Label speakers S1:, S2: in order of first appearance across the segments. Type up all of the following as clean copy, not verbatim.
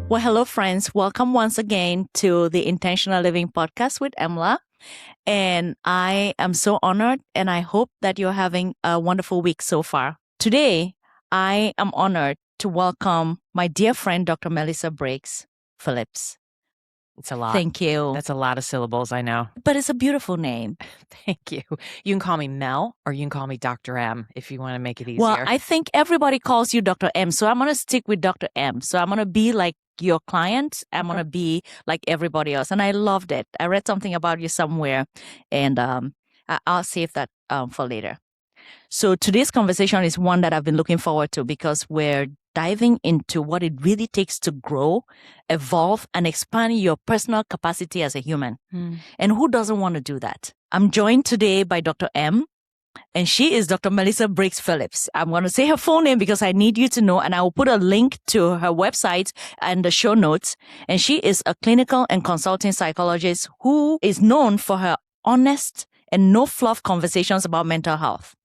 S1: Well, hello, friends. Welcome once again to the Intentional Living Podcast with Emla. And I am so honored, and I hope that you're having a wonderful week so far. Today, I am honored to welcome my dear friend, Dr. Melissa Briggs-Phillips.
S2: It's a lot.
S1: Thank you.
S2: That's a lot of syllables, I know.
S1: But it's a beautiful name.
S2: Thank you. You can call me Mel, or you can call me Dr. M if you want to make it easier.
S1: Well, I think everybody calls you Dr. M, so I'm going to stick with Dr. M. So I'm going to be like your client. I'm going to be like everybody else. And I loved it. I read something about you somewhere, and I'll save that for later. So today's conversation is one that I've been looking forward to because we're diving into what it really takes to grow, evolve, and expand your personal capacity as a human. And who doesn't want to do that? I'm joined today by Dr. M, and she is Dr. Melissa Briggs-Phillips. I'm going to say her full name because I need you to know, and I will put a link to her website and the show notes. And she is a clinical and consulting psychologist who is known for her honest and no-fluff conversations about mental health.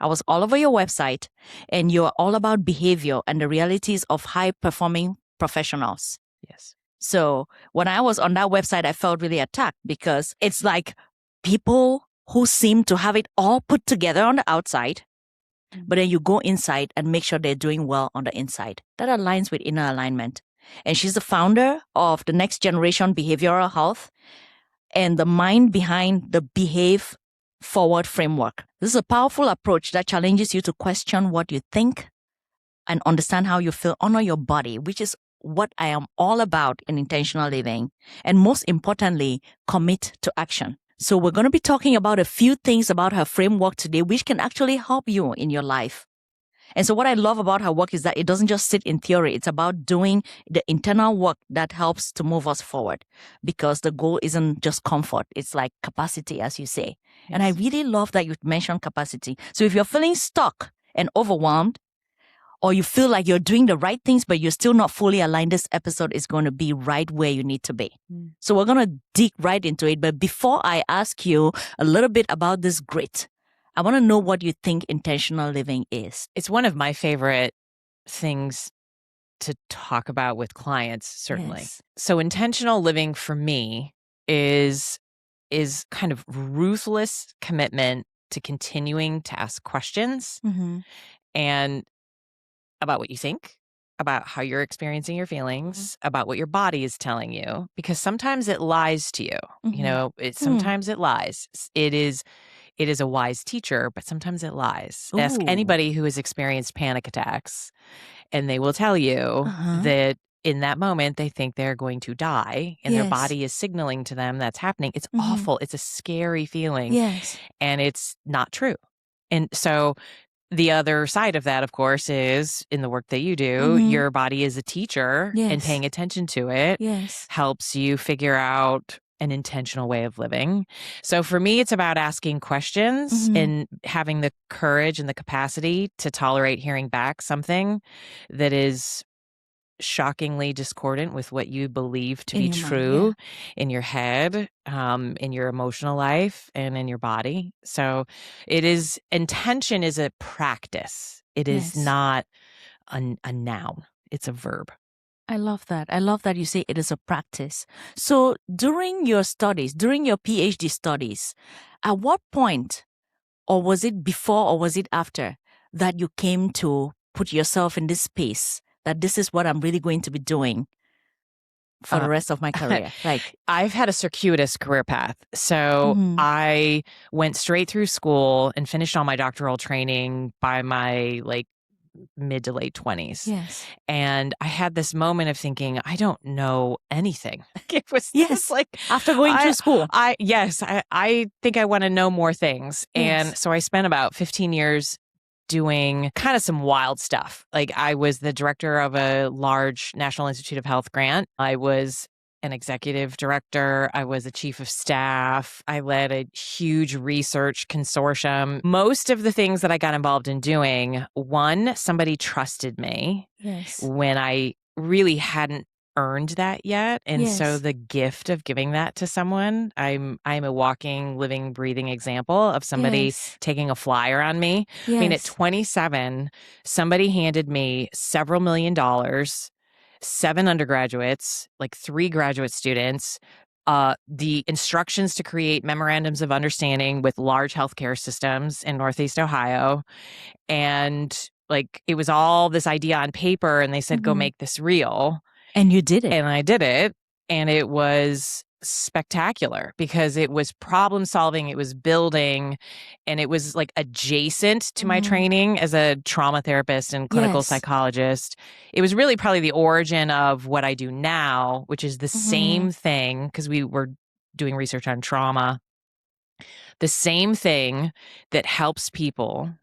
S1: I was all over your website, and you're all about behavior and the realities of high-performing professionals.
S2: Yes.
S1: So when I was on that website, I felt really attacked because it's like people who seem to have it all put together on the outside, but then you go inside and make sure they're doing well on the inside. That aligns with inner alignment. And she's the founder of the Next Generation Behavioral Health and the mind behind the Behave Forward framework. This is a powerful approach that challenges you to question what you think and understand how you feel, honor your body, which is what I am all about in intentional living. And most importantly, commit to action. So we're going to be talking about a few things about her framework today, which can actually help you in your life. And so what I love about her work is that it doesn't just sit in theory. It's about doing the internal work that helps to move us forward, because the goal isn't just comfort. It's like capacity, as you say. Yes. And I really love that you mentioned capacity. So if you're feeling stuck and overwhelmed, or you feel like you're doing the right things, but you're still not fully aligned, this episode is going to be right where you need to be. So we're going to dig right into it. But before I ask you a little bit about this grit, I want to know what you think intentional living is.
S2: It's one of my favorite things to talk about with clients, certainly.
S1: Yes.
S2: So intentional living for me is kind of ruthless commitment to continuing to ask questions and about what you think, about how you're experiencing your feelings, about what your body is telling you, because sometimes it lies to you. You know, sometimes it lies. It is a wise teacher, but sometimes it lies.
S1: Ooh.
S2: Ask anybody who has experienced panic attacks, and they will tell you that in that moment, they think they're going to die, and their body is signaling to them that's happening. It's awful. It's a scary feeling.
S1: Yes.
S2: And it's not true. And so the other side of that, of course, is in the work that you do, your body is a teacher, and paying attention to it helps you figure out an intentional way of living. So for me, it's about asking questions and having the courage and the capacity to tolerate hearing back something that is shockingly discordant with what you believe to be true in your head, in your emotional life, and in your body. So intention is a practice. It is not a noun. It's a verb.
S1: I love that. I love that you say it is a practice. So during your studies, during your PhD studies, at what point, or was it before or was it after, that you came to put yourself in this space, that this is what I'm really going to be doing for the rest of my career? Like,
S2: I've had a circuitous career path. So I went straight through school and finished all my doctoral training by my mid to late 20s.
S1: Yes.
S2: And I had this moment of thinking, I don't know anything. It was like
S1: after going through school.
S2: I think I want to know more things. And so I spent about 15 years doing kind of some wild stuff. Like, I was the director of a large National Institute of Health grant. I was an executive director. I was a chief of staff. I led a huge research consortium. Most of the things that I got involved in doing, one, somebody trusted me when I really hadn't earned that yet. And so the gift of giving that to someone, I'm a walking, living, breathing example of somebody taking a flyer on me. I mean, at 27, somebody handed me several $1 million 7 undergraduates, like 3 graduate students, the instructions to create memorandums of understanding with large healthcare systems in Northeast Ohio. And like, it was all this idea on paper, and they said, go make this real.
S1: And you did it.
S2: And I did it. And it was spectacular because it was problem solving, it was building, and it was like adjacent to my training as a trauma therapist and clinical psychologist. It was really probably the origin of what I do now, which is the same thing, because we were doing research on trauma. The same thing that helps people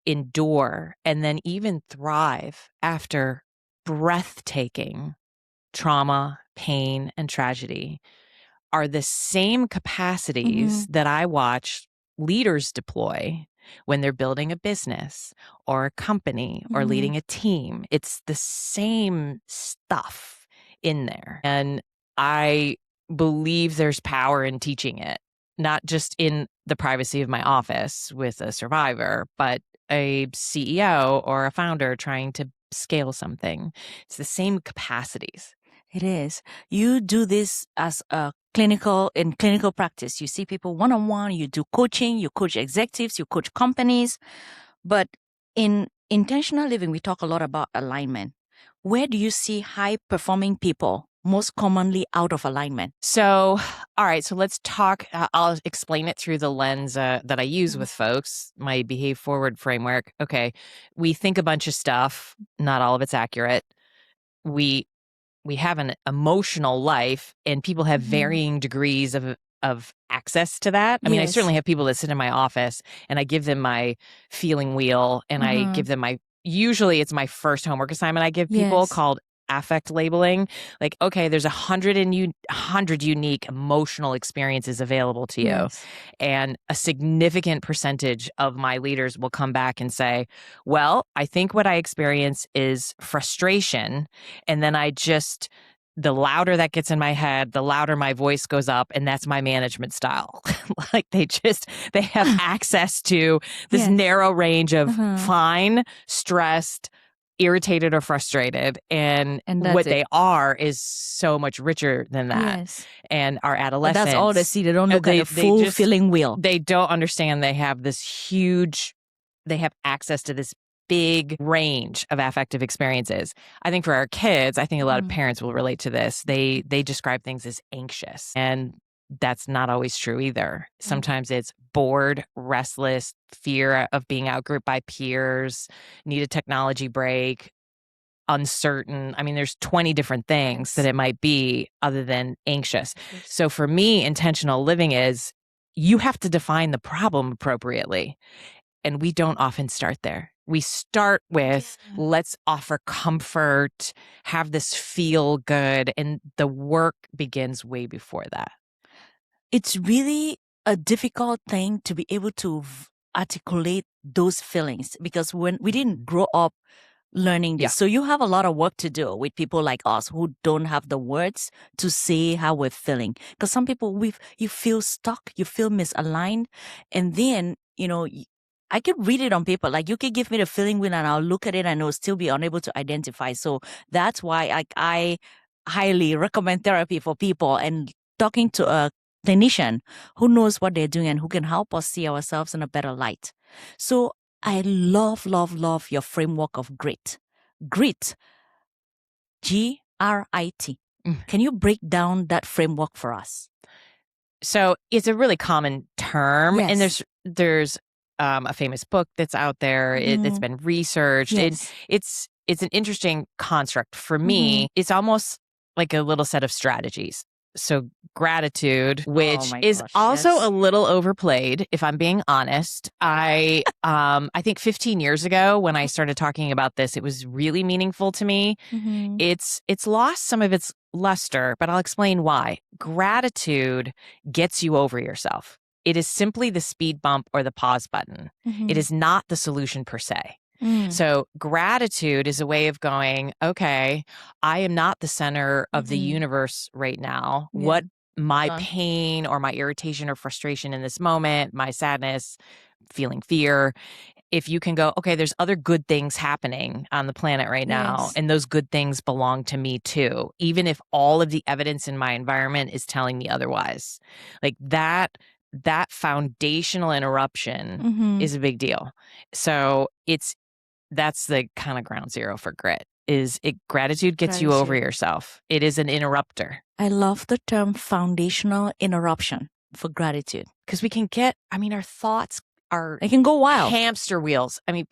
S2: endure and then even thrive after breathtaking trauma, pain, and tragedy are the same capacities that I watch leaders deploy when they're building a business or a company or leading a team. It's the same stuff in there. And I believe there's power in teaching it, not just in the privacy of my office with a survivor, but a CEO or a founder trying to scale something. It's the same capacities.
S1: It is. You do this as a clinical practice. You see people one-on-one, you do coaching, you coach executives, you coach companies. But in intentional living, we talk a lot about alignment. Where do you see high-performing people most commonly out of alignment?
S2: So, all right, so let's talk. I'll explain it through the lens that I use with folks, my Behave Forward framework. Okay, we think a bunch of stuff, not all of it's accurate. We have an emotional life, and people have varying degrees of access to that. I mean, I certainly have people that sit in my office, and I give them my feeling wheel, and I give them usually it's my first homework assignment I give people called affect labeling. Like, okay, there's 100 unique emotional experiences available to you. And a significant percentage of my leaders will come back and say, well, I think what I experience is frustration. And then the louder that gets in my head, the louder my voice goes up, and that's my management style. Like they have access to this narrow range of fine, stressed, irritated, or frustrated, and what they are is so much richer than that. And our adolescents,
S1: but that's all they see. They don't look at a full feeling wheel.
S2: They don't understand they have they have access to this big range of affective experiences. I think for our kids, I think a lot of parents will relate to this. They describe things as anxious, and that's not always true either. Sometimes it's bored, restless, fear of being outgrouped by peers, need a technology break, uncertain. I mean, there's 20 different things that it might be other than anxious. So for me, intentional living is you have to define the problem appropriately. And we don't often start there. We start with, let's offer comfort, have this feel good, and the work begins way before that.
S1: It's really a difficult thing to be able to articulate those feelings, because when we didn't grow up learning this. So you have a lot of work to do with people like us who don't have the words to say how we're feeling. Because some people, you feel stuck, you feel misaligned, and then, I could read it on paper. Like, you could give me the feeling wheel and I'll look at it and I'll still be unable to identify. So that's why I highly recommend therapy for people, and talking to a clinician who knows what they're doing and who can help us see ourselves in a better light. So I love, love, love your framework of grit. Grit, Grit. Can you break down that framework for us?
S2: So it's a really common term, and there's a famous book that's out there. It's been researched. It's an interesting construct. For me, it's almost like a little set of strategies. So gratitude, which is also a little overplayed, if I'm being honest. I think 15 years ago when I started talking about this, it was really meaningful to me. It's lost some of its luster, but I'll explain why. Gratitude gets you over yourself. It is simply the speed bump or the pause button. It is not the solution per se. So gratitude is a way of going, okay, I am not the center of the universe right now. What my pain or my irritation or frustration in this moment, my sadness, feeling fear, if you can go, okay, there's other good things happening on the planet right now, and those good things belong to me too, even if all of the evidence in my environment is telling me otherwise. Like that foundational interruption is a big deal. So that's the kind of ground zero for grit. Gratitude gets you over yourself. It is an interrupter.
S1: I love the term foundational interruption for gratitude.
S2: Because we can our thoughts
S1: they can go wild.
S2: Hamster wheels. I mean,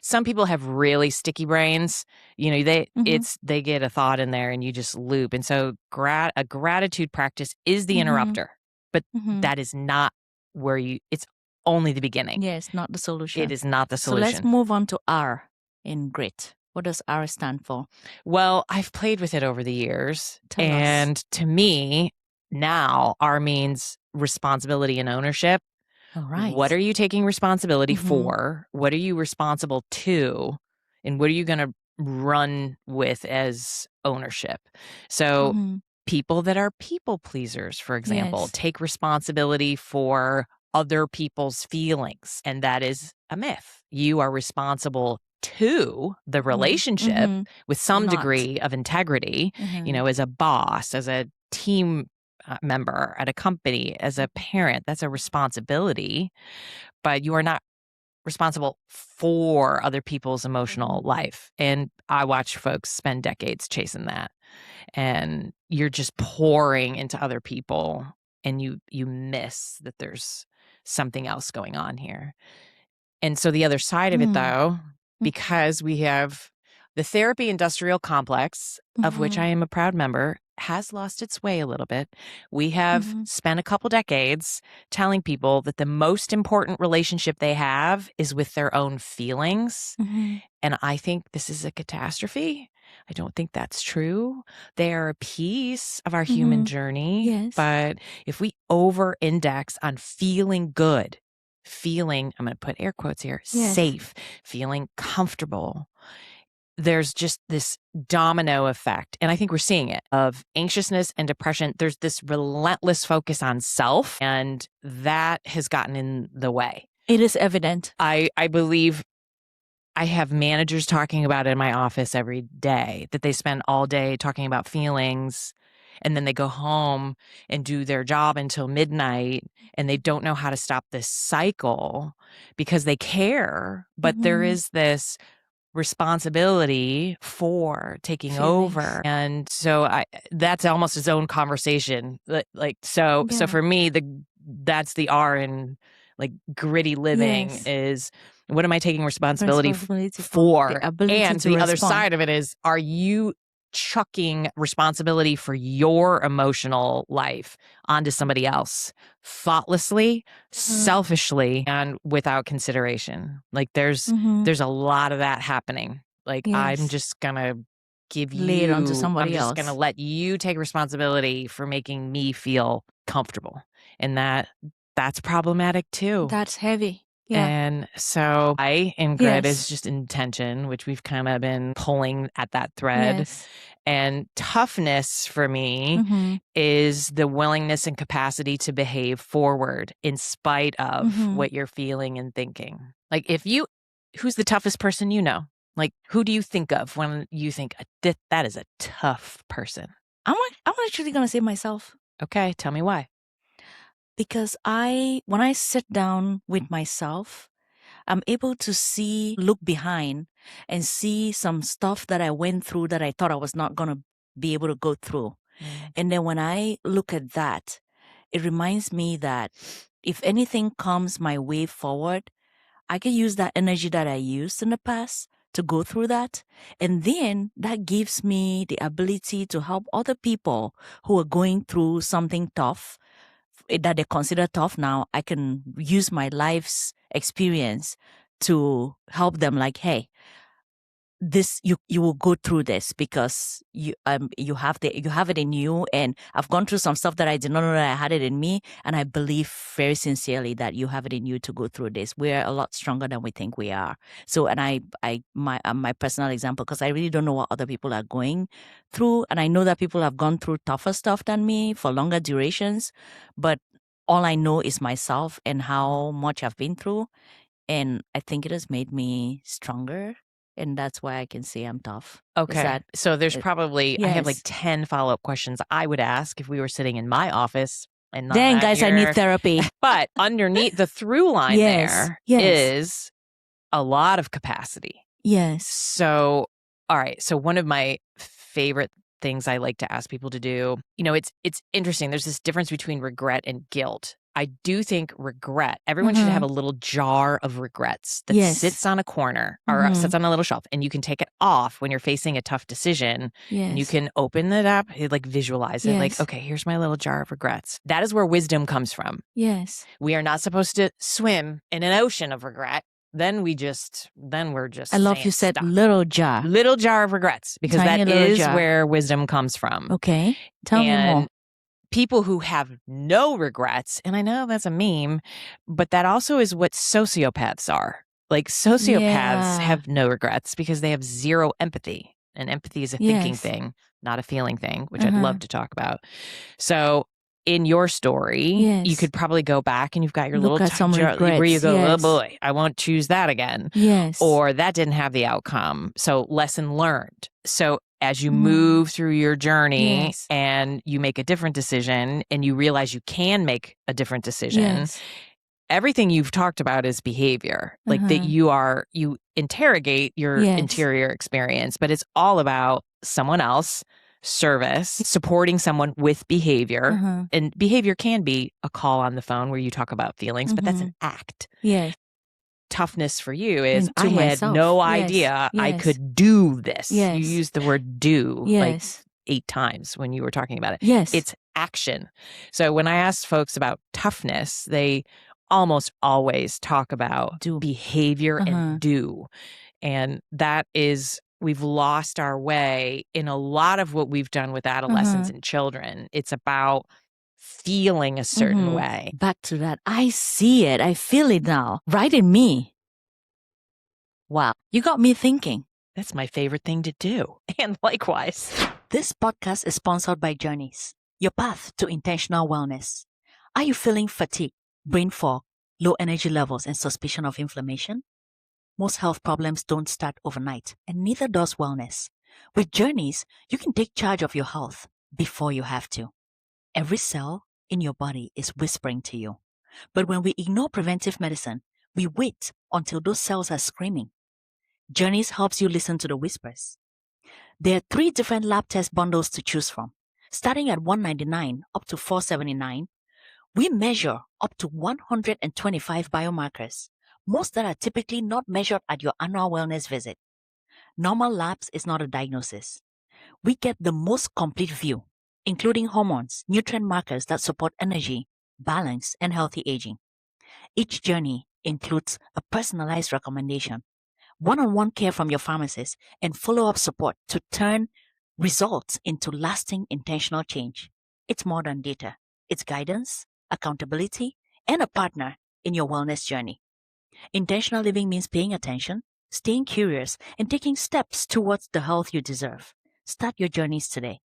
S2: some people have really sticky brains. They get a thought in there and you just loop. And so a gratitude practice is the interrupter, but that is not it's only the beginning.
S1: Yes, not the solution.
S2: It is not the solution.
S1: So let's move on to R in grit. What does R stand for?
S2: Well, I've played with it over the years.
S1: Tell us.
S2: To me, now R means responsibility and ownership.
S1: All right.
S2: What are you taking responsibility for? What are you responsible to? And what are you going to run with as ownership? So people that are people pleasers, for example, take responsibility for other people's feelings. And that is a myth. You are responsible to the relationship with some degree of integrity, as a boss, as a team member at a company, as a parent. That's a responsibility, but you are not responsible for other people's emotional life. And I watch folks spend decades chasing that, and you're just pouring into other people, and you miss that there's something else going on here. And so the other side of it, though, because we have the therapy industrial complex, of which I am a proud member, has lost its way a little bit. We have spent a couple decades telling people that the most important relationship they have is with their own feelings. And I think this is a catastrophe. I don't think that's true. They are a piece of our human journey.
S1: Yes.
S2: But if we over-index on feeling good, I'm going to put air quotes here, safe, feeling comfortable, there's just this domino effect. And I think we're seeing it of anxiousness and depression. There's this relentless focus on self, and that has gotten in the way.
S1: It is evident.
S2: I believe I have managers talking about it in my office every day, that they spend all day talking about feelings, and then they go home and do their job until midnight, and they don't know how to stop this cycle because they care, but there is this responsibility for taking over. And so that's almost its own conversation. So for me, that's the R in like gritty living is, what am I taking responsibility for? And the other side of it is, are you chucking responsibility for your emotional life onto somebody else thoughtlessly, selfishly, and without consideration? Like there's a lot of that happening. Like I'm just gonna
S1: lay it onto somebody else.
S2: I'm just gonna let you take responsibility for making me feel comfortable, and that's problematic too.
S1: That's heavy. Yeah.
S2: And so in grit is just intention, which we've kind of been pulling at that thread.
S1: Yes.
S2: And toughness for me is the willingness and capacity to behave forward in spite of what you're feeling and thinking. Like who's the toughest person you know? Like, who do you think of when you think that is a tough person?
S1: I'm actually going to say myself.
S2: Okay, tell me why.
S1: Because when I sit down with myself, I'm able to look behind and see some stuff that I went through that I thought I was not going to be able to go through. And then when I look at that, it reminds me that if anything comes my way forward, I can use that energy that I used in the past to go through that. And then that gives me the ability to help other people who are going through something tough that they consider tough now. I can use my life's experience to help them, like, hey, this you will go through this because you have it in you, and I've gone through some stuff that I did not know that I had it in me, and I believe very sincerely that you have it in you to go through this. We're a lot stronger than we think we are. So, and my personal example, because I really don't know what other people are going through, and I know that people have gone through tougher stuff than me for longer durations, but all I know is myself and how much I've been through. And I think it has made me stronger. And that's why I can say I'm tough.
S2: Okay. So there's probably, I have like 10 follow-up questions I would ask if we were sitting in my office. And not
S1: Dang, guys, I need therapy.
S2: But underneath the through line there is a lot of capacity.
S1: Yes.
S2: So, all right. So one of my favorite things I like to ask people to do, it's interesting. There's this difference between regret and guilt. I do think regret, everyone should have a little jar of regrets that sits on a corner or sits on a little shelf, and you can take it off when you're facing a tough decision. And you can open it up, like visualize it, like, okay, here's my little jar of regrets. That is where wisdom comes from.
S1: Yes.
S2: We are not supposed to swim in an ocean of regret. Then we're just.
S1: I love you said
S2: stuck.
S1: Little jar
S2: of regrets, because
S1: Tiny
S2: that is
S1: jar.
S2: where wisdom comes from.
S1: Okay. Tell me more.
S2: People who have no regrets, and I know that's a meme, but that also is what sociopaths are. Like sociopaths have no regrets because they have zero empathy. And empathy is a thinking thing, not a feeling thing, which I'd love to talk about. So in your story, you could probably go back and you've got your little jar where you go, oh boy, I won't choose that again.
S1: Yes.
S2: Or that didn't have the outcome. So lesson learned. So as you move through your journey and you make a different decision and you realize you can make a different decision, everything you've talked about is behavior. Like that you interrogate your interior experience, but it's all about someone else, service, supporting someone with behavior. And behavior can be a call on the phone where you talk about feelings, but that's an act.
S1: Yes.
S2: Toughness for you is I had no idea I could do this. You used the word do like 8 times when you were talking about it.
S1: Yes.
S2: It's action. So when I ask folks about toughness, they almost always talk about behavior and do. And that is, we've lost our way in a lot of what we've done with adolescents and children. It's about feeling a certain way.
S1: Back to that. I see it. I feel it now. Right in me. Wow. You got me thinking.
S2: That's my favorite thing to do. And likewise.
S1: This podcast is sponsored by Journeys, your path to intentional wellness. Are you feeling fatigue, brain fog, low energy levels, and suspicion of inflammation? Most health problems don't start overnight, and neither does wellness. With Journeys, you can take charge of your health before you have to. Every cell in your body is whispering to you. But when we ignore preventive medicine, we wait until those cells are screaming. Journeys helps you listen to the whispers. There are 3 different lab test bundles to choose from. Starting at $199 up to $479, we measure up to 125 biomarkers, most that are typically not measured at your annual wellness visit. Normal labs is not a diagnosis. We get the most complete view, including hormones, nutrient markers that support energy, balance, and healthy aging. Each journey includes a personalized recommendation, one-on-one care from your pharmacist, and follow-up support to turn results into lasting intentional change. It's more than data. It's guidance, accountability, and a partner in your wellness journey. Intentional living means paying attention, staying curious, and taking steps towards the health you deserve. Start your journeys today.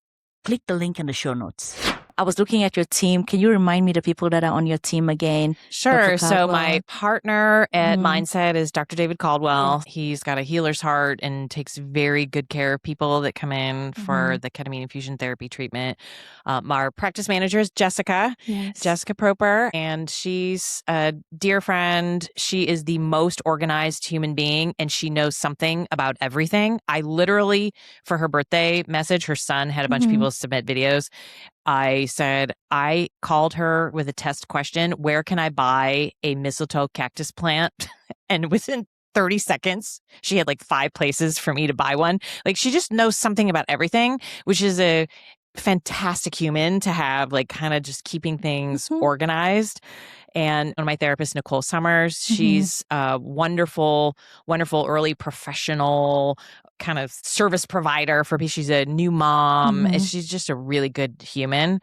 S1: Click the link in the show notes. I was looking at your team. Can you remind me the people that are on your team again?
S2: Sure. So my partner at Mindset is Dr. David Caldwell. He's got a healer's heart and takes very good care of people that come in for the ketamine infusion therapy treatment. Our practice manager is Jessica.
S1: Yes.
S2: Jessica Proper, and she's a dear friend. She is the most organized human being, and she knows something about everything. I literally, for her birthday message, her son had a bunch of people submit videos. I said, I called her with a test question, where can I buy a mistletoe cactus plant? And within 30 seconds, she had like 5 places for me to buy one. Like, she just knows something about everything, which is a fantastic human to have, like, kind of just keeping things organized. And one of my therapists, Nicole Summers, she's a wonderful, wonderful early professional kind of service provider for people. She's a new mom, and she's just a really good human.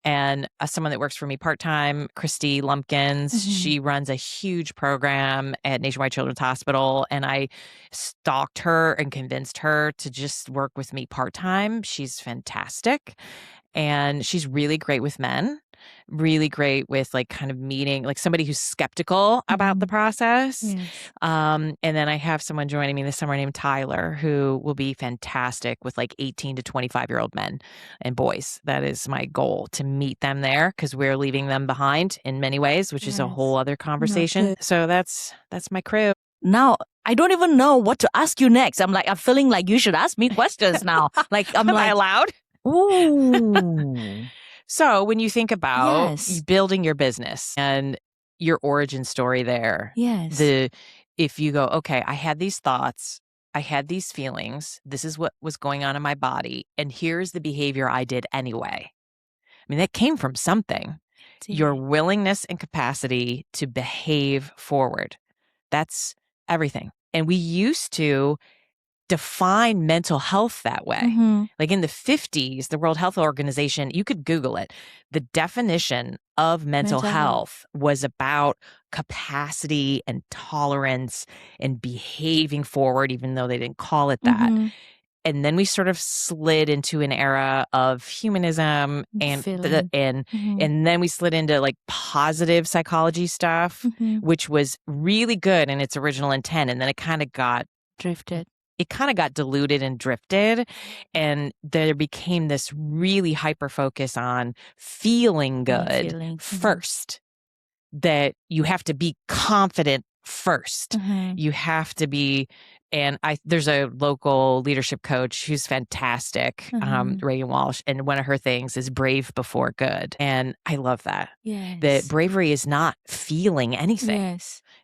S2: And someone that works for me part-time, Christy Lumpkins, she runs a huge program at Nationwide Children's Hospital, and I stalked her and convinced her to just work with me part-time. She's fantastic, and she's really great with men. really great with like kind of meeting like somebody who's skeptical about the process.
S1: Yes.
S2: And then I have someone joining me this summer named Tyler, who will be fantastic with like 18 to 25-year-old men and boys. That is my goal, to meet them there, because we're leaving them behind in many ways, which is a whole other conversation. So that's my crew.
S1: Now, I don't even know what to ask you next. I'm feeling like you should ask me questions now. Like,
S2: Am I allowed?
S1: Ooh.
S2: So when you think about building your business and your origin story there, if you go, okay, I had these thoughts, I had these feelings, this is what was going on in my body, and here's the behavior I did anyway. I mean, that came from something. Your willingness and capacity to behave forward. That's everything. And we used to define mental health that way. Like in the 50s, the World Health Organization, you could Google it. The definition of mental health was about capacity and tolerance and behaving forward, even though they didn't call it that. And then we sort of slid into an era of humanism and then we slid into like positive psychology stuff, which was really good in its original intent. And then it kind of got
S1: drifted.
S2: It kind of got diluted and drifted, and there became this really hyper focus on feeling good first, that you have to be confident first. You have to be, and there's a local leadership coach who's fantastic, Reagan Walsh, and one of her things is brave before good. And I love that. That bravery is not feeling anything.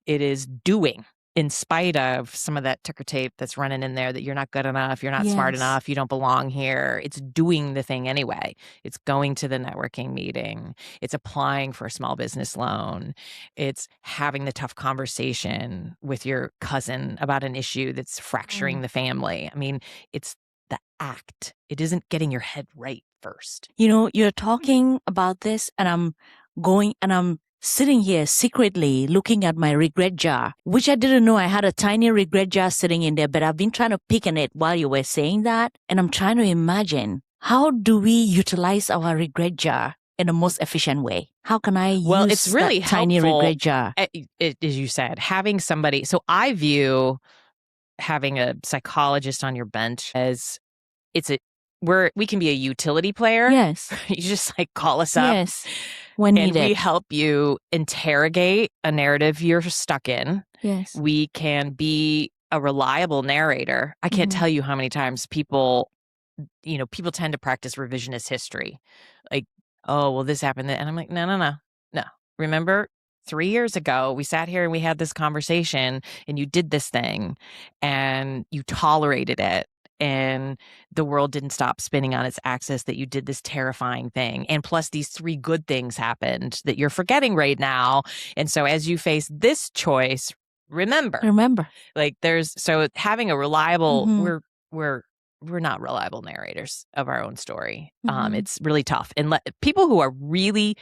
S2: It is doing. In spite of some of that ticker tape that's running in there that you're not good enough, you're not smart enough, you don't belong here. It's doing the thing anyway. It's going to the networking meeting. It's applying for a small business loan. It's having the tough conversation with your cousin about an issue that's fracturing the family. I mean, it's the act. It isn't getting your head right first.
S1: You know, you're talking about this and I'm sitting here secretly looking at my regret jar, which I didn't know I had a tiny regret jar sitting in there, but I've been trying to pick in it while you were saying that. And I'm trying to imagine, how do we utilize our regret jar in the most efficient way? How can I use
S2: it's really
S1: that tiny regret jar?
S2: As you said, having somebody. So I view having a psychologist on your bench as we can be a utility player.
S1: Yes.
S2: You just like call us up.
S1: Yes. When needed.
S2: And we help you interrogate a narrative you're stuck in.
S1: Yes.
S2: We can be a reliable narrator. I can't tell you how many times people tend to practice revisionist history. Like, oh, well, this happened. And I'm like, no. Remember 3 years ago, we sat here and we had this conversation and you did this thing and you tolerated it. And the world didn't stop spinning on its axis, that you did this terrifying thing. And plus these 3 good things happened that you're forgetting right now. And so as you face this choice, remember. Like so having a reliable, we're not reliable narrators of our own story. It's really tough. And people who are really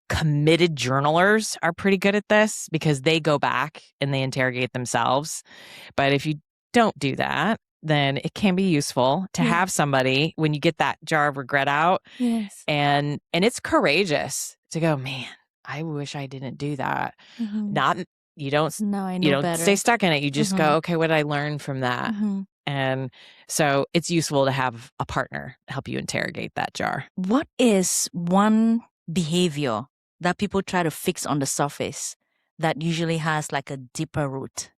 S2: committed journalers are pretty good at this, because they go back and they interrogate themselves. But if you don't do that, then it can be useful to have somebody when you get that jar of regret out.
S1: Yes.
S2: And it's courageous to go, man, I wish I didn't do that. You don't stay stuck in it. You just go, okay, what did I learn from that? And so it's useful to have a partner help you interrogate that jar.
S1: What is one behavior that people try to fix on the surface that usually has like a deeper root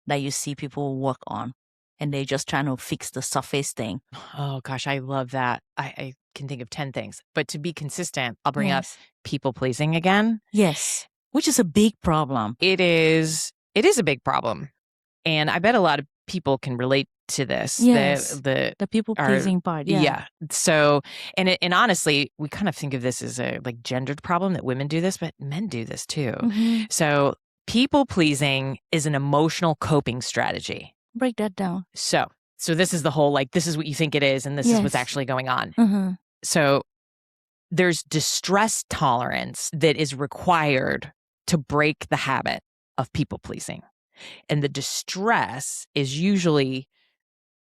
S1: that you see people work on? And they're just trying to fix the surface thing.
S2: Oh, gosh, I love that. I can think of 10 things. But to be consistent, I'll bring up people-pleasing again.
S1: Yes, which is a big problem.
S2: It is a big problem. And I bet a lot of people can relate to this.
S1: Yes, the people-pleasing part.
S2: Yeah. So, and honestly, we kind of think of this as a like gendered problem, that women do this, but men do this too. So people-pleasing is an emotional coping strategy.
S1: Break that down.
S2: So this is the whole, like, this is what you think it is, and this is what's actually going on. So there's distress tolerance that is required to break the habit of people pleasing. And the distress is usually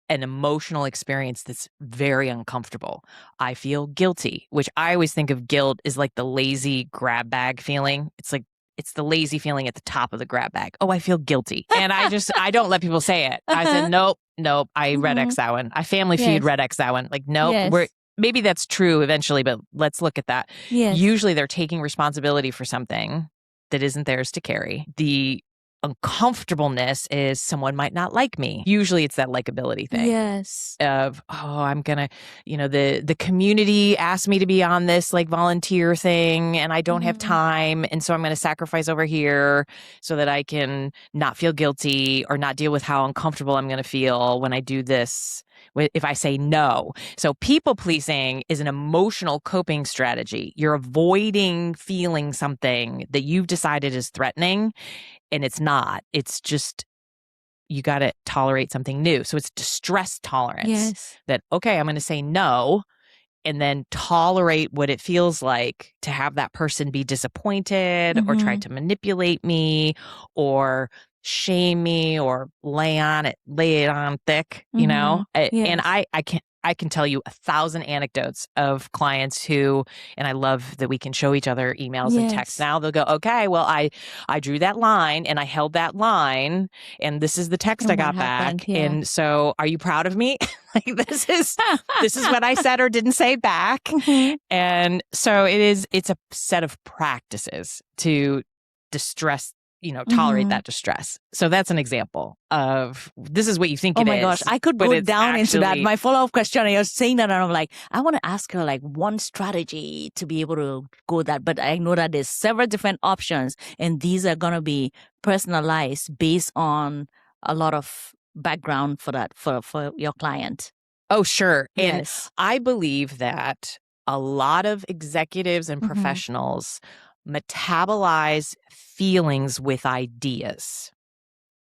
S2: an emotional experience that's very uncomfortable. I feel guilty, which I always think of guilt as like the lazy grab bag feeling. It's the lazy feeling at the top of the grab bag. Oh, I feel guilty. And I don't let people say it. I said, nope. I red X that one. I Family Feud red X that one. Like, nope, maybe that's true eventually, but let's look at that. Usually they're taking responsibility for something that isn't theirs to carry. The uncomfortableness is someone might not like me. Usually it's that likability thing. Of, I'm gonna, the community asked me to be on this like volunteer thing and I don't have time. And so I'm going to sacrifice over here so that I can not feel guilty or not deal with how uncomfortable I'm going to feel when I do this. If I say no. So people pleasing is an emotional coping strategy. You're avoiding feeling something that you've decided is threatening, and it's not. It's just, you got to tolerate something new. So it's distress tolerance. That, okay, I'm going to say no and then tolerate what it feels like to have that person be disappointed or try to manipulate me or shame me or lay it on thick, and I can tell you 1,000 anecdotes of clients who, and I love that we can show each other emails and texts now. They'll go, okay, well, I drew that line and I held that line and this is the text I got back. And so are you proud of me? Like this is what I said or didn't say back. And so it's a set of practices to distress, tolerate that distress. So that's an example of this is what you think it is. Oh my gosh,
S1: I could go down into that. My follow-up question, I was saying that and I'm like, I want to ask her like one strategy to be able to go that. But I know that there's several different options and these are going to be personalized based on a lot of background for that, for your client.
S2: Oh, sure. And I believe that a lot of executives and professionals metabolize feelings with ideas.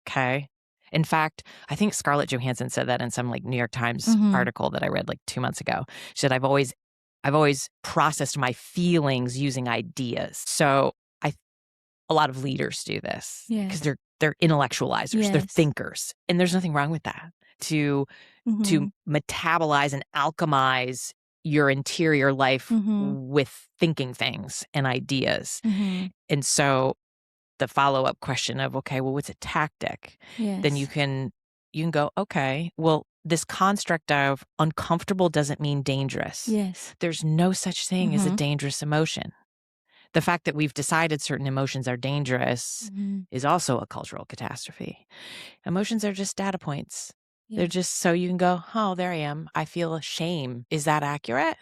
S2: Okay. In fact, I think Scarlett Johansson said that in some like New York Times article that I read like 2 months ago. She said, I've always processed my feelings using ideas. So a lot of leaders do this because they're intellectualizers, they're thinkers, and there's nothing wrong with that. To metabolize and alchemize your interior life with thinking things and ideas. And so the follow-up question of, okay, well, what's a tactic? Then you can go, okay, well, this construct of uncomfortable doesn't mean dangerous. There's no such thing as a dangerous emotion. The fact that we've decided certain emotions are dangerous is also a cultural catastrophe. Emotions are just data points. They're just so you can go, oh, there I am. I feel shame. Is that accurate?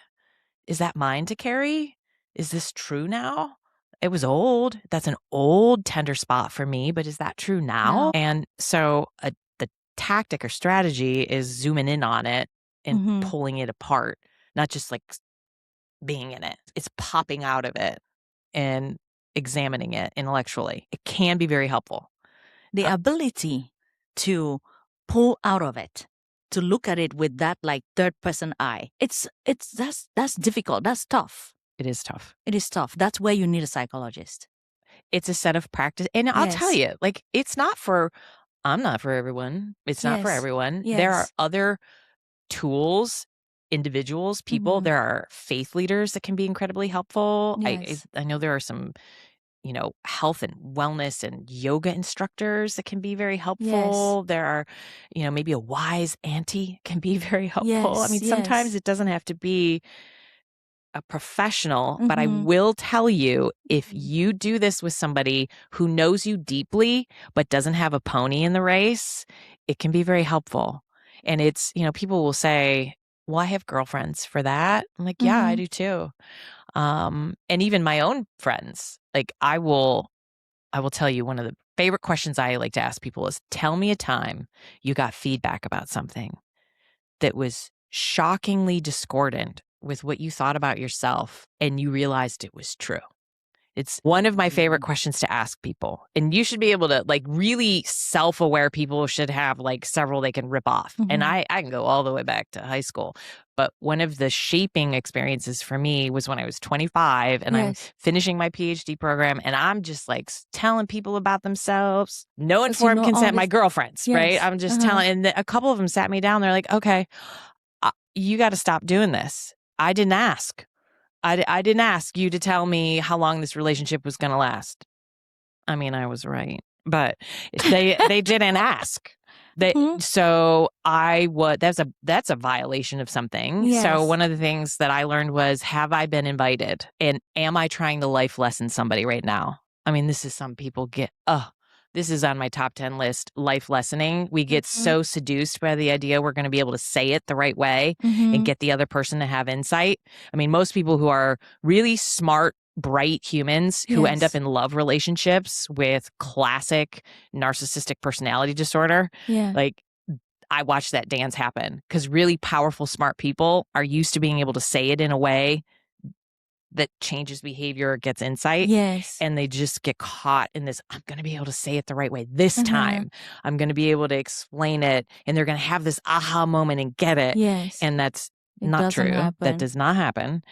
S2: Is that mine to carry? Is this true now? It was old. That's an old tender spot for me, but is that true now? And so the tactic or strategy is zooming in on it and pulling it apart, not just like being in it. It's popping out of it and examining it intellectually. It can be very helpful.
S1: The ability to pull out of it, to look at it with that like third person eye. That's difficult. That's tough.
S2: It is tough.
S1: It is tough. That's where you need a psychologist.
S2: It's a set of practice. And I'll tell you, like, I'm not for everyone. It's not for everyone. There are other tools, individuals, people. There are faith leaders that can be incredibly helpful. I know there are some, health and wellness and yoga instructors that can be very helpful. There are, maybe a wise auntie can be very helpful. I mean, sometimes it doesn't have to be a professional, but I will tell you, if you do this with somebody who knows you deeply, but doesn't have a pony in the race, it can be very helpful. And it's, people will say, well, I have girlfriends for that. I'm like, yeah, I do too. And even my own friends, like I will tell you, one of the favorite questions I like to ask people is, tell me a time you got feedback about something that was shockingly discordant with what you thought about yourself and you realized it was true. It's one of my favorite questions to ask people. And you should be able to, like, really self-aware people should have like several they can rip off. And I can go all the way back to high school. But one of the shaping experiences for me was when I was 25 and I'm finishing my PhD program and I'm just like telling people about themselves. No informed consent, my girlfriends, right? I'm just telling, and a couple of them sat me down. They're like, okay, you got to stop doing this. I didn't ask. I didn't ask you to tell me how long this relationship was going to last. I mean, I was right, but they didn't ask. So that's a violation of something. Yes. So one of the things that I learned was, have I been invited? And am I trying to life lesson somebody right now? I mean, this is some people get, this is on my top 10 list, life lessoning. We get so seduced by the idea we're going to be able to say it the right way and get the other person to have insight. I mean, most people who are really smart, bright humans who end up in love relationships with classic narcissistic personality disorder, like, I watch that dance happen because really powerful, smart people are used to being able to say it in a way that changes behavior, gets insight. Yes. And they just get caught in this, I'm going to be able to say it the right way this time. I'm going to be able to explain it. And they're going to have this aha moment and get it. Yes. And that's not true. That does not happen.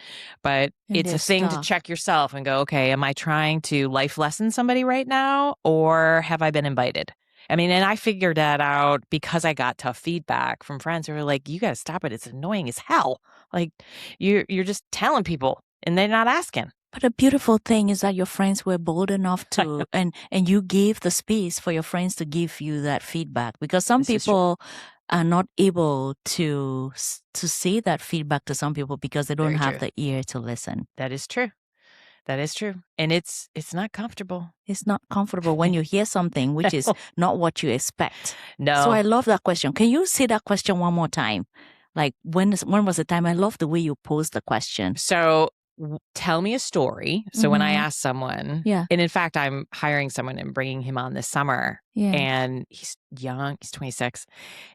S2: But it's a thing to check yourself and go, okay, am I trying to life lesson somebody right now? Or have I been invited? I mean, and I figured that out because I got tough feedback from friends who were like, you got to stop it. It's annoying as hell. Like, you're just telling people and they're not asking.
S1: But the beautiful thing is that your friends were bold enough to, and you gave the space for your friends to give you that feedback, because some people are not able to say that feedback to some people because they don't have the ear to listen.
S2: That is true. That is true. And it's not comfortable.
S1: It's not comfortable when you hear something which is not what you expect.
S2: No.
S1: So I love that question. Can you say that question one more time? Like, when was the time? I love the way you posed the question.
S2: So tell me a story. So when I ask someone, and in fact, I'm hiring someone and bringing him on this summer, and he's young, he's 26.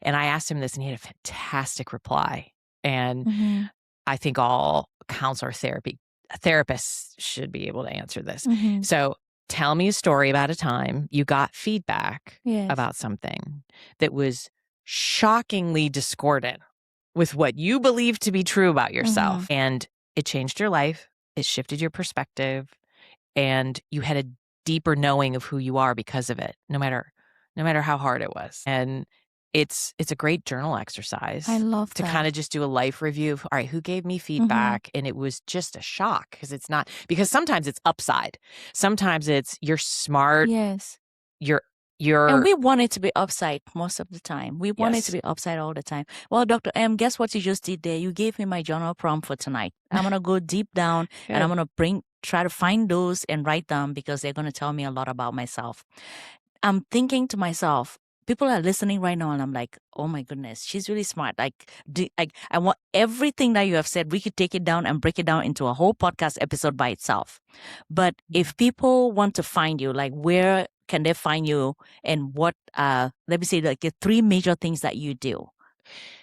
S2: And I asked him this and he had a fantastic reply. And I think all counselor therapists should be able to answer this. So tell me a story about a time you got feedback about something that was shockingly discordant with what you believe to be true about yourself. And it changed your life. It shifted your perspective, and you had a deeper knowing of who you are because of it, no matter how hard it was. And it's a great journal exercise.
S1: I love
S2: to kind of just do a life review of, all right, who gave me feedback? And it was just a shock because sometimes it's upside. Sometimes it's, you're smart.
S1: Yes.
S2: And
S1: we want it to be upside most of the time. We want it to be upside all the time. Well, Dr. M, guess what you just did there? You gave me my journal prompt for tonight. I'm going to go deep down and I'm going to try to find those and write them because they're going to tell me a lot about myself. I'm thinking to myself, people are listening right now and I'm like, oh my goodness, she's really smart. Like, I want everything that you have said, we could take it down and break it down into a whole podcast episode by itself. But if people want to find you, like, where can they find you, and what, let me say, like, the 3 major things that you do?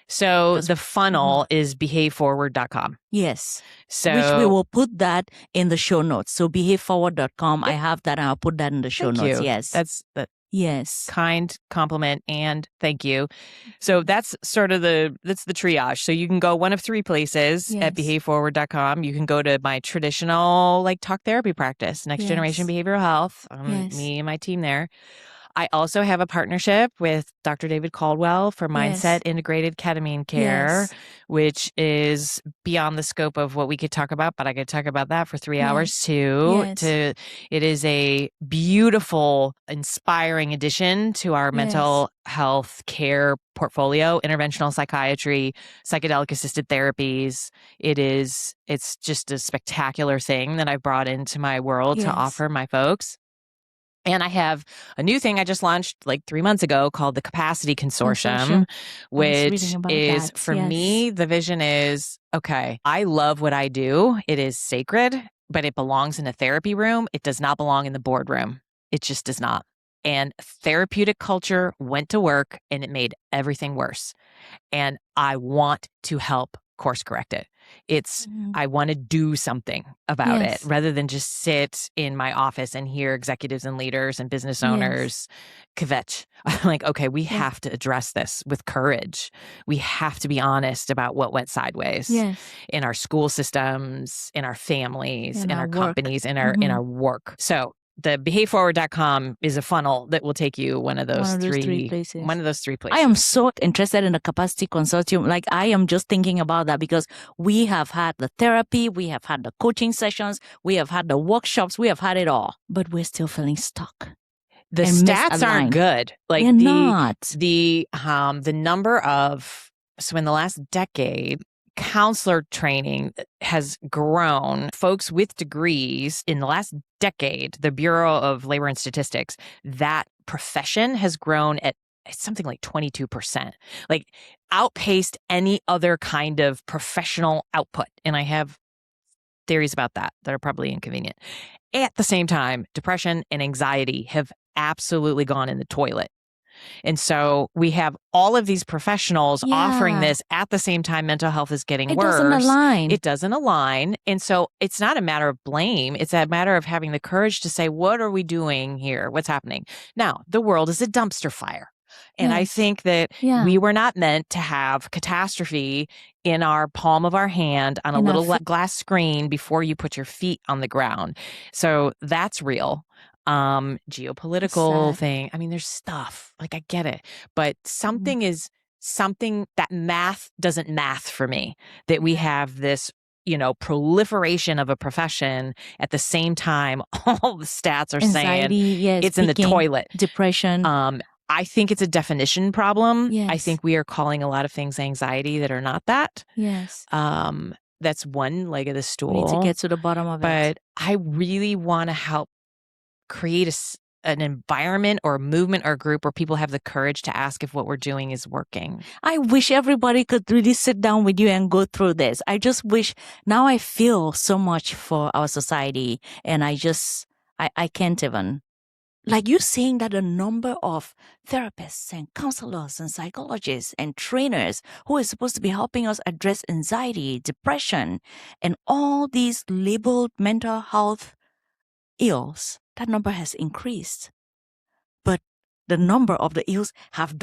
S2: So the funnel is behaveforward.com.
S1: Yes.
S2: So
S1: which we will put that in the show notes. So behaveforward.com. I have that and I'll put that in the show notes. Yes.
S2: That's
S1: yes.
S2: Kind compliment and thank you. So that's sort of that's the triage. So you can go one of 3 places at behaveforward.com. You can go to my traditional like talk therapy practice, Next Generation Behavioral Health. Me and my team there. I also have a partnership with Dr. David Caldwell for Mindset Integrated Ketamine Care, which is beyond the scope of what we could talk about, but I could talk about that for 3 hours too. It is a beautiful, inspiring addition to our mental health care portfolio, interventional psychiatry, psychedelic assisted therapies. It's just a spectacular thing that I've brought into my world to offer my folks. And I have a new thing I just launched like 3 months ago called the Capacity Consortium, which is, for me, the vision is, okay, I love what I do. It is sacred, but it belongs in a therapy room. It does not belong in the boardroom. It just does not. And therapeutic culture went to work and it made everything worse. And I want to help course correct it. It's, I want to do something about it rather than just sit in my office and hear executives and leaders and business owners kvetch. I'm like, okay, we have to address this with courage. We have to be honest about what went sideways in our school systems, in our families, in our companies, in our work. So the behaveforward.com is a funnel that will take you one of those three places. One of those three places.
S1: I am so interested in the capacity consortium. Like, I am just thinking about that because we have had the therapy, we have had the coaching sessions, we have had the workshops, we have had it all, but we're still feeling stuck.
S2: The stats aren't good. Like
S1: they're not.
S2: The number of, so in the last decade, counselor training has grown. Folks with degrees in the last decade, the Bureau of Labor and Statistics, that profession has grown at something like 22%, like outpaced any other kind of professional output. And I have theories about that are probably inconvenient. At the same time, depression and anxiety have absolutely gone in the toilet. And so we have all of these professionals offering this at the same time mental health is getting worse.
S1: It doesn't align.
S2: It doesn't align. And so it's not a matter of blame. It's a matter of having the courage to say, what are we doing here? What's happening? Now, the world is a dumpster fire. And I think that we were not meant to have catastrophe in our palm of our hand on a little glass screen before you put your feet on the ground. So that's real. Geopolitical thing. I mean, there's stuff, like, I get it, but something is something that math doesn't math for me, that we have this, proliferation of a profession at the same time. All the stats are
S1: anxiety,
S2: saying it's in the toilet.
S1: Depression.
S2: I think it's a definition problem. I think we are calling a lot of things anxiety that are not that. That's one leg of the stool.
S1: We need to get to the bottom of it.
S2: But I really want to help create an environment or a movement or a group where people have the courage to ask if what we're doing is working.
S1: I wish everybody could really sit down with you and go through this. I just wish, now I feel so much for our society, and I can't even. Like, you saying that the number of therapists and counselors and psychologists and trainers who are supposed to be helping us address anxiety, depression, and all these labeled mental health ills, that number has increased. But the number of the ills have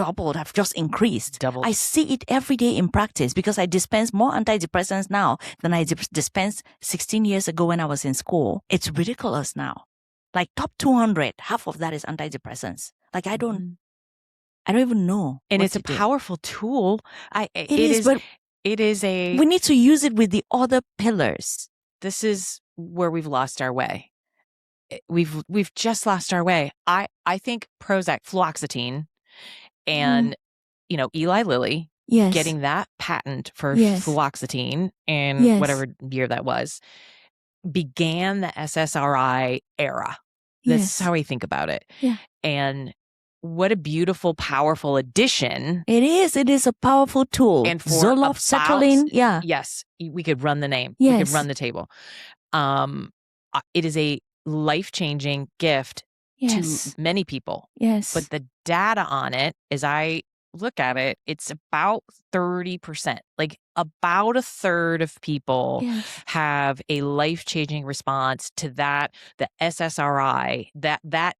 S1: just increased.
S2: Doubled.
S1: I see it every day in practice because I dispense more antidepressants now than I dispensed 16 years ago when I was in school. It's ridiculous now. Like, top 200, half of that is antidepressants. Like, I don't even know.
S2: And it's a powerful tool.
S1: It is, but we need to use it with the other pillars.
S2: This is where we've lost our way. We've just lost our way. I think Prozac, fluoxetine, and Eli Lilly getting that patent for fluoxetine in whatever year that was began the SSRI era. That's how I think about it. And what a beautiful, powerful addition.
S1: It is. It is a powerful tool.
S2: And for
S1: Zoloft, sertraline,
S2: yes, we could run the name. We could run the table. It is a life-changing gift to many people. But the data on it, as I look at it, it's about 30%. Like, about a third of people have a life-changing response to that, the SSRI, that,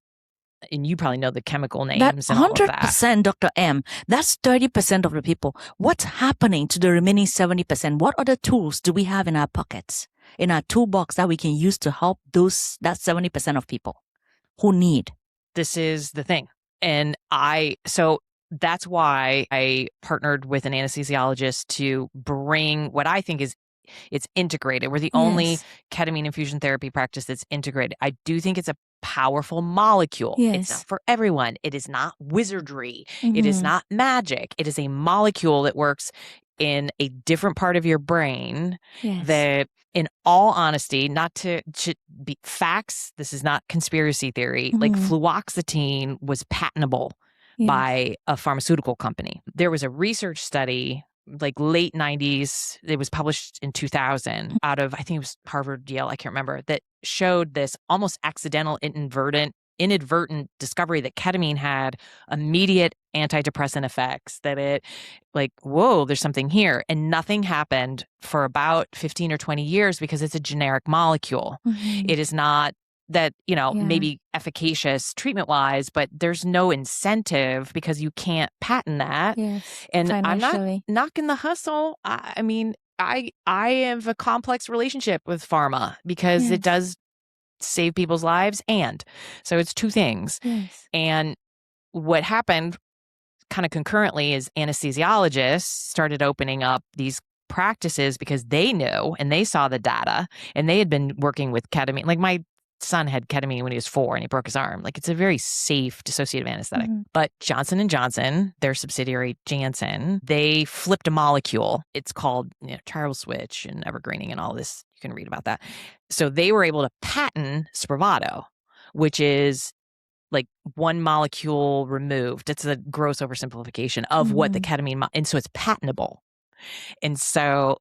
S2: and you probably know the chemical names and all of that.
S1: 100%, Dr. M. That's 30% of the people. What's happening to the remaining 70%? What other tools do we have in our pockets, in our toolbox, that we can use to help that 70% of people who need?
S2: This is the thing. And so that's why I partnered with an anesthesiologist to bring what I think is, it's integrated. We're the only ketamine infusion therapy practice that's integrated. I do think it's a powerful molecule. It's not for everyone. It is not wizardry. It is not magic. It is a molecule that works in a different part of your brain that, in all honesty, not to be facts, this is not conspiracy theory, like fluoxetine was patentable by a pharmaceutical company. There was a research study, like late 90s, it was published in 2000 out of, I think it was Harvard, Yale, I can't remember, that showed this almost accidental, inadvertent discovery that ketamine had immediate antidepressant effects, that it like, whoa, there's something here. And nothing happened for about 15 or 20 years because it's a generic molecule. It is not that, maybe efficacious treatment-wise, but there's no incentive because you can't patent that.
S1: Yes,
S2: and I'm not knocking the hustle. I mean, I have a complex relationship with pharma because it does save people's lives. And so it's two things.
S1: Yes.
S2: And what happened kind of concurrently is anesthesiologists started opening up these practices because they knew and they saw the data, and they had been working with ketamine. Like my son had ketamine when he was 4 and he broke his arm. Like, it's a very safe dissociative anesthetic. But Johnson & Johnson, their subsidiary Janssen, they flipped a molecule. It's called chiral switch and evergreening and all this. You can read about that. So they were able to patent Spravato, which is like one molecule removed. It's a gross oversimplification of what the ketamine, and so it's patentable. And so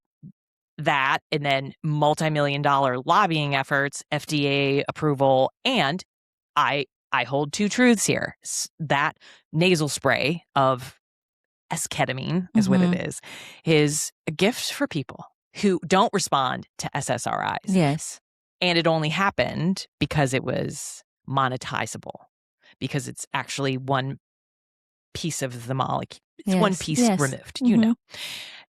S2: that, and then multi-million-dollar lobbying efforts, FDA approval, and I hold two truths here. That nasal spray of esketamine is what it is a gift for people who don't respond to SSRIs.
S1: Yes.
S2: And it only happened because it was monetizable, because it's actually one piece of the molecule. It's one piece removed,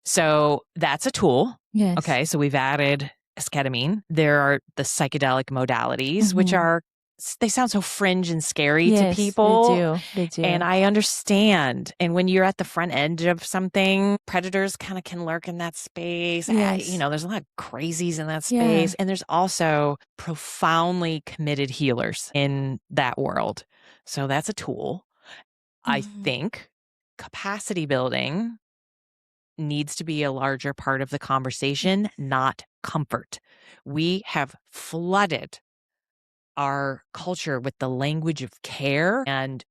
S2: So that's a tool.
S1: Yes.
S2: Okay, so we've added esketamine. There are the psychedelic modalities, which they sound so fringe and scary to people.
S1: They do.
S2: And I understand. And when you're at the front end of something, predators kind of can lurk in that space.
S1: Yes.
S2: There's a lot of crazies in that space.
S1: Yeah.
S2: And there's also profoundly committed healers in that world. So that's a tool. I think capacity building needs to be a larger part of the conversation, not comfort. We have flooded our culture with the language of care and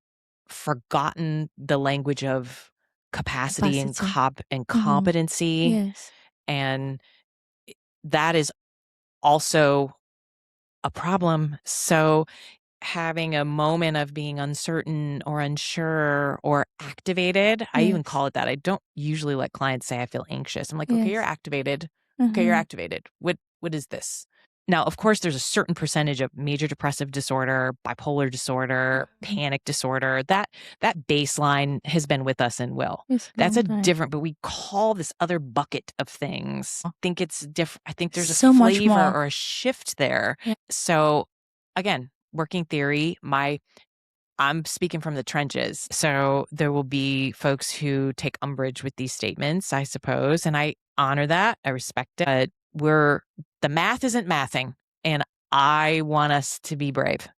S2: forgotten the language of capacity. And competency.
S1: Yes.
S2: And that is also a problem. So having a moment of being uncertain or unsure or activated, I even call it that. I don't usually let clients say I feel anxious. I'm like, okay, you're activated. Okay, you're activated. What is this? Now, of course, there's a certain percentage of major depressive disorder, bipolar disorder, panic disorder. That baseline has been with us and will. That's a different, but we call this other bucket of things. I think it's different. I think there's a flavor or a shift there. Yeah. So again, working theory, I'm speaking from the trenches. So there will be folks who take umbrage with these statements, I suppose, and I honor that. I respect it. But the math isn't mathing, and I want us to be brave.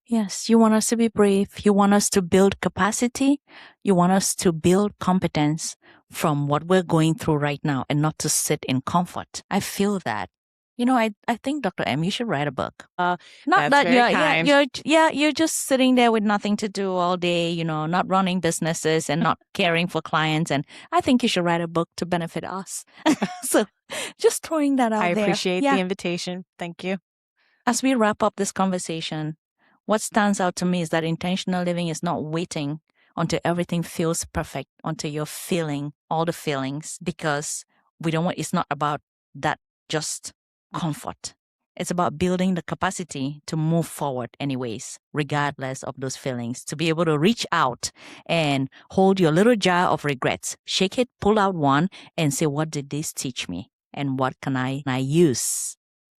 S1: Yes, you want us to be brave. You want us to build capacity. You want us to build competence from what we're going through right now, and not to sit in comfort. I feel that. I think, Dr. M, you should write a book. Not that you're just sitting there with nothing to do all day, not running businesses and not caring for clients. And I think you should write a book to benefit us. So just throwing that out there.
S2: I appreciate the invitation. Thank you.
S1: As we wrap up this conversation, what stands out to me is that intentional living is not waiting until everything feels perfect, until you're feeling all the feelings, because it's not about that just comfort. It's about building the capacity to move forward anyways, regardless of those feelings, to be able to reach out and hold your little jar of regrets, shake it, pull out one, and say, what did this teach me? And what can I use?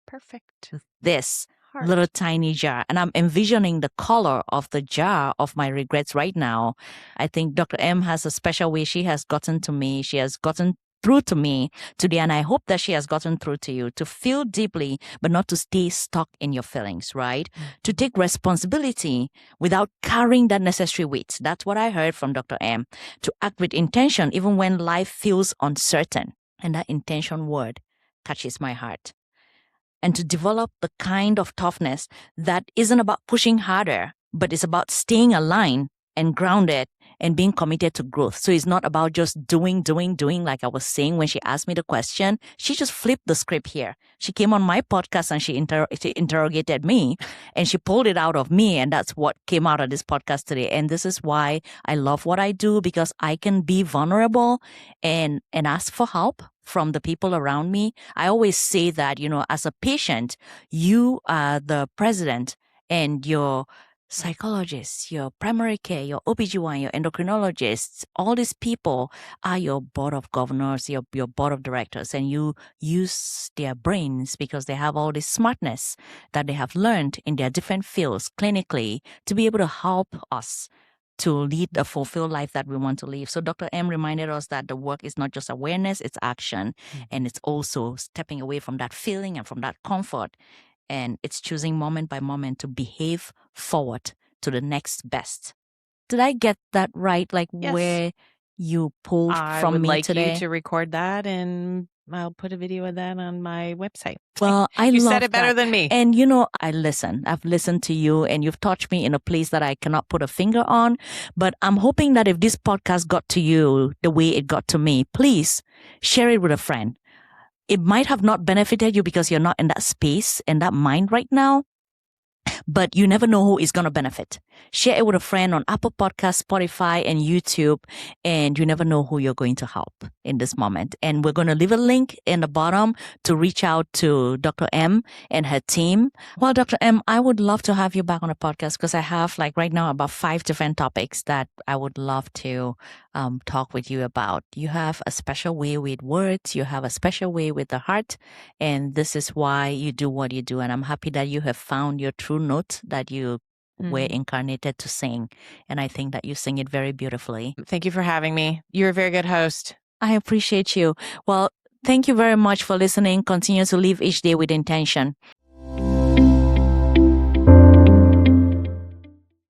S2: Perfect.
S1: This little tiny jar. And I'm envisioning the color of the jar of my regrets right now. I think Dr. M has a special way she has gotten to me. She has gotten through to me today, and I hope that she has gotten through to you, to feel deeply, but not to stay stuck in your feelings, right? To take responsibility without carrying that necessary weight. That's what I heard from Dr. M. To act with intention, even when life feels uncertain. And that intention word touches my heart. And to develop the kind of toughness that isn't about pushing harder, but it's about staying aligned and grounded and being committed to growth. So it's not about just doing, like I was saying when she asked me the question. She just flipped the script here. She came on my podcast and she interrogated me and she pulled it out of me. And that's what came out of this podcast today. And this is why I love what I do, because I can be vulnerable and ask for help from the people around me. I always say that, as a patient, you are the president and your psychologists, your primary care, your OBGYN, your endocrinologists, all these people are your board of governors, your board of directors, and you use their brains because they have all this smartness that they have learned in their different fields clinically to be able to help us to lead a fulfilled life that we want to live. So Dr. M reminded us that the work is not just awareness, it's action. And it's also stepping away from that feeling and from that comfort. And it's choosing moment by moment to behave forward to the next best. Did I get that right? Like
S2: yes.
S1: Where you pulled from me today?
S2: I would like you to record that, and I'll put a video of that on my website.
S1: Well,
S2: you said it better than me.
S1: And I listen. I've listened to you and you've touched me in a place that I cannot put a finger on. But I'm hoping that if this podcast got to you the way it got to me, please share it with a friend. It might have not benefited you because you're not in that space and that mind right now, but you never know who is going to benefit. Share it with a friend on Apple Podcasts, Spotify, and YouTube, and you never know who you're going to help in this moment. And we're going to leave a link in the bottom to reach out to Dr. M and her team. Well, Dr. M, I would love to have you back on the podcast because I have right now about 5 different topics that I would love to talk with you about. You have a special way with words. You have a special way with the heart. And this is why you do what you do. And I'm happy that you have found your true note that you were incarnated to sing. And I think that you sing it very beautifully.
S2: Thank you for having me. You're a very good host.
S1: I appreciate you. Well, thank you very much for listening. Continue to live each day with intention.